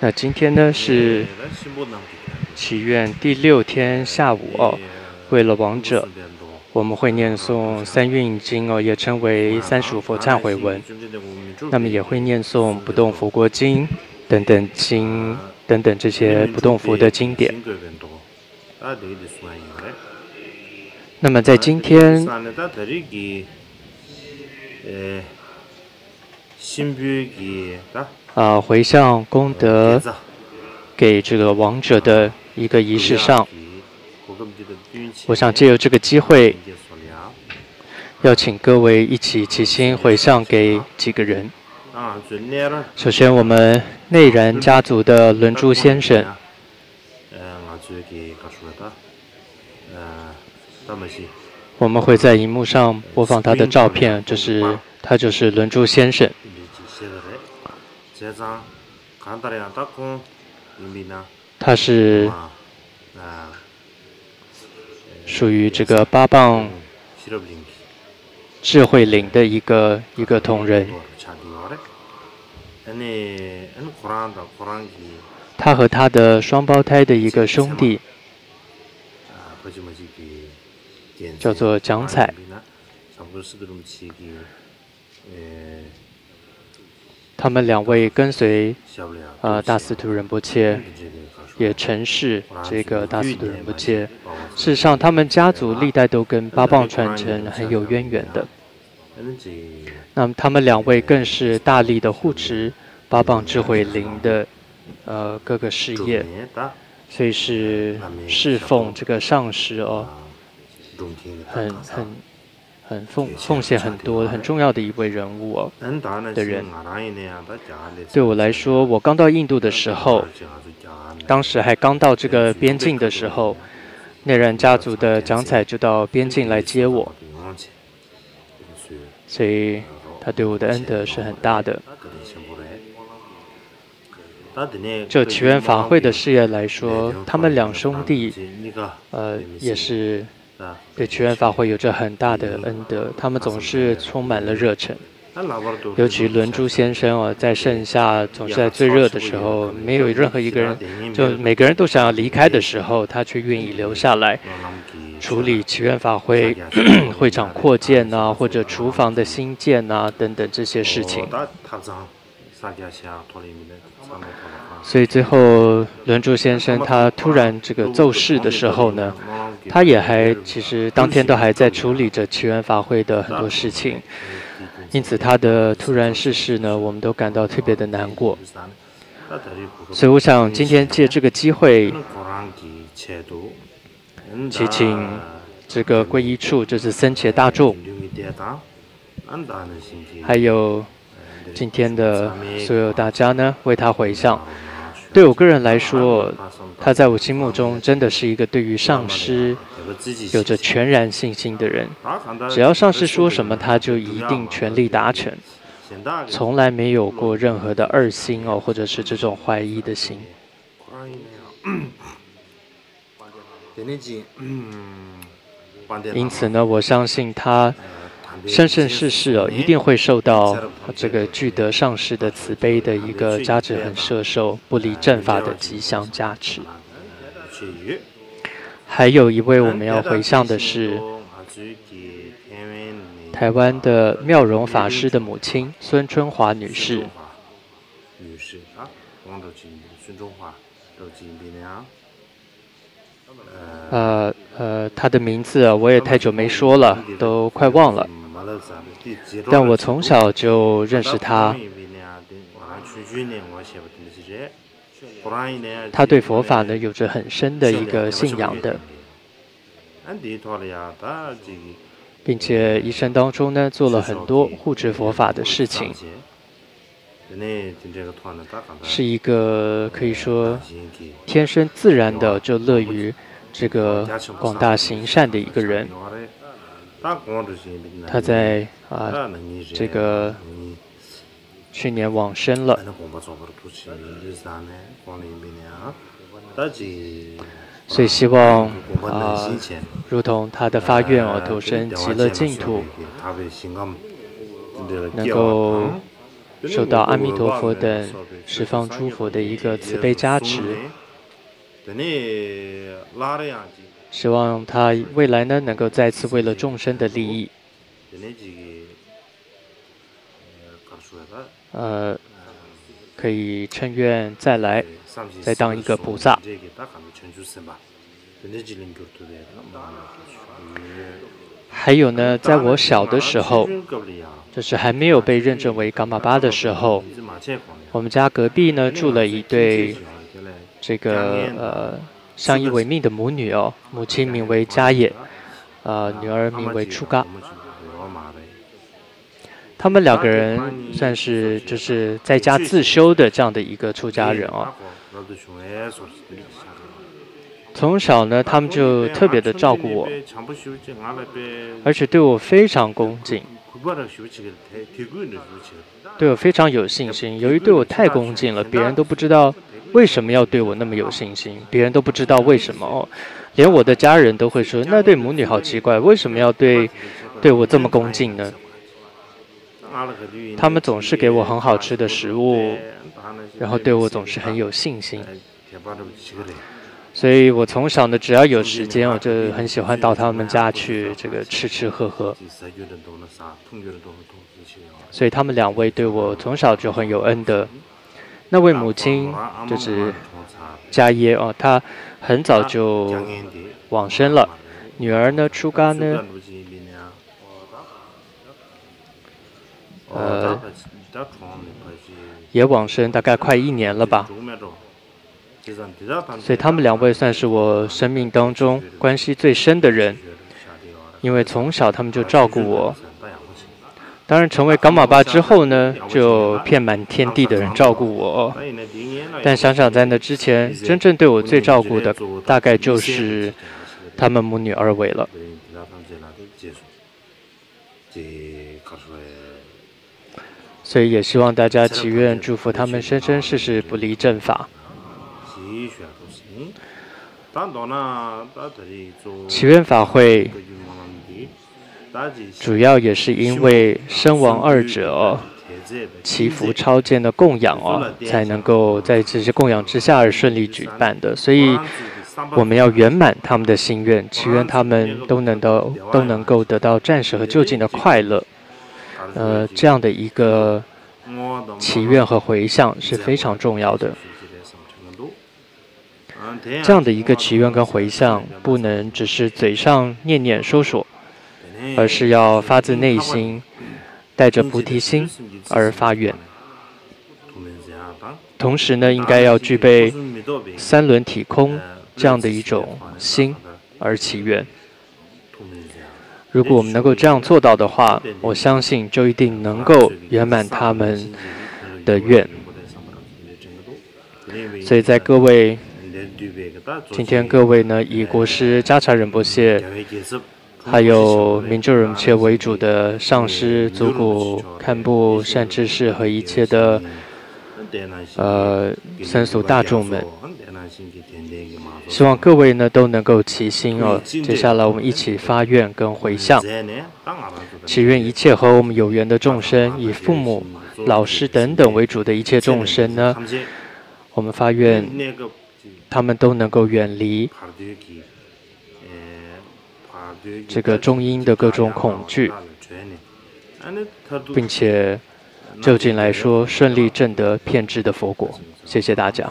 那今天呢是祈愿第6天下午哦，为了亡者，我们会念诵三运经哦，也称为35佛忏悔文。那么也会念诵不动佛国经等等经等等这些不动佛的经典。那么在今天，回向功德给这个亡者的一个仪式上，我想借由这个机会，要请各位一起齐心回向给几个人。首先，我们内然家族的轮珠先生，我们会在荧幕上播放他的照片，他就是轮珠先生。他是属于这个8棒智慧岭的一个同仁。他和他的双胞胎的一个兄弟叫做蒋彩，他们2位跟随大司徒仁波切，也承事这个大司徒仁波切。事实上，他们家族历代都跟8棒传承很有渊源的。那么他们2位更是大力的护持8棒智慧林的各个事业，所以是侍奉这个上师哦，很奉献很多很重要的一位人物哦的人。对我来说，我刚到印度的时候，当时还刚到这个边境的时候，内然家族的蒋彩就到边境来接我，所以他对我的恩德是很大的。就祈愿法会的事业来说，他们2兄弟也是对祈愿法会有着很大的恩德，他们总是充满了热忱。尤其轮珠先生哦，在盛夏总是在最热的时候，没有任何一个人，就每个人都想要离开的时候，他却愿意留下来处理祈愿法会会场扩建啊，或者厨房的新建啊等等这些事情。所以最后轮珠先生他突然这个奏事的时候呢，他也其实当天都还在处理着祈愿法会的很多事情，因此他的突然逝世呢，我们都感到特别的难过。所以我想今天借这个机会，祈请这个皈依处，就是僧伽大众，还有今天的所有大家呢，为他回向。对我个人来说，他在我心目中真的是一个对于上师有着全然信心的人。只要上师说什么，他就一定全力达成，从来没有过任何的二心哦，或者是这种怀疑的心。因此呢，我相信他生生世世哦，一定会受到这个具德上师的慈悲的一个加持很摄受，不离正法的吉祥加持。还有一位我们要回向的是台湾的妙容法师的母亲孙春华女士。她的名字我也太久没说了，都快忘了。但我从小就认识她，她对佛法呢有着很深的一个信仰的，并且一生当中呢做了很多护持佛法的事情，是一个可以说天生自然的就乐于这个广大行善的一个人。他在这个去年往生了，所以希望如同他的发愿投身极乐净土，能够受到阿弥陀佛等十方诸佛的一个慈悲加持。希望他未来呢能够再次为了众生的利益，可以趁愿再来，再当一个菩萨。还有呢，在我小的时候，就是还没有被认证为噶玛巴的时候，我们家隔壁呢住了一对这个相依为命的母女哦，母亲名为迦叶，女儿名为初嘎。他们两个人算是就是在家自修的这样的一个出家人哦。从小呢，他们就特别的照顾我，而且对我非常恭敬，对我非常有信心。由于对我太恭敬了，别人都不知道为什么要对我那么有信心，别人都不知道为什么哦。连我的家人都会说，那对母女好奇怪，为什么要对我这么恭敬呢？他们总是给我很好吃的食物，然后对我总是很有信心。所以我从小呢，只要有时间，我就很喜欢到他们家去这个吃吃喝喝。所以他们两位对我从小就很有恩德。那位母亲就是迦耶哦，她很早就往生了。女儿呢，初嘎呢，也往生大概快1年了吧。所以他们两位算是我生命当中关系最深的人，因为从小他们就照顾我。当然，成为噶玛巴之后呢，就遍满天地的人照顾我。但想想在那之前，真正对我最照顾的，大概就是他们母女二位了。所以也希望大家祈愿祝福他们生生世世不离正法。祈愿法会主要也是因为生亡二者祈福超荐的供养才能够在这些供养之下而顺利举办的。所以我们要圆满他们的心愿，祈愿他们都能够得到暂时和就近的快乐。这样的一个祈愿和回向是非常重要的。这样的一个祈愿跟回向，不能只是嘴上念念说说，而是要发自内心，带着菩提心而发愿。同时呢，应该要具备三轮体空这样的一种心而祈愿。如果我们能够这样做到的话，我相信就一定能够圆满他们的愿。所以在今天各位呢，以国师扎查仁波切，还有明咒仁波切为主的上师、祖古、堪布、善知识和一切的僧俗大众们，希望各位呢都能够齐心接下来我们一起发愿跟回向，祈愿一切和我们有缘的众生，以父母、老师等等为主的一切众生呢，我们发愿他们都能够远离这个中阴的各种恐惧，并且就近来说顺利证得遍智的佛果。谢谢大家。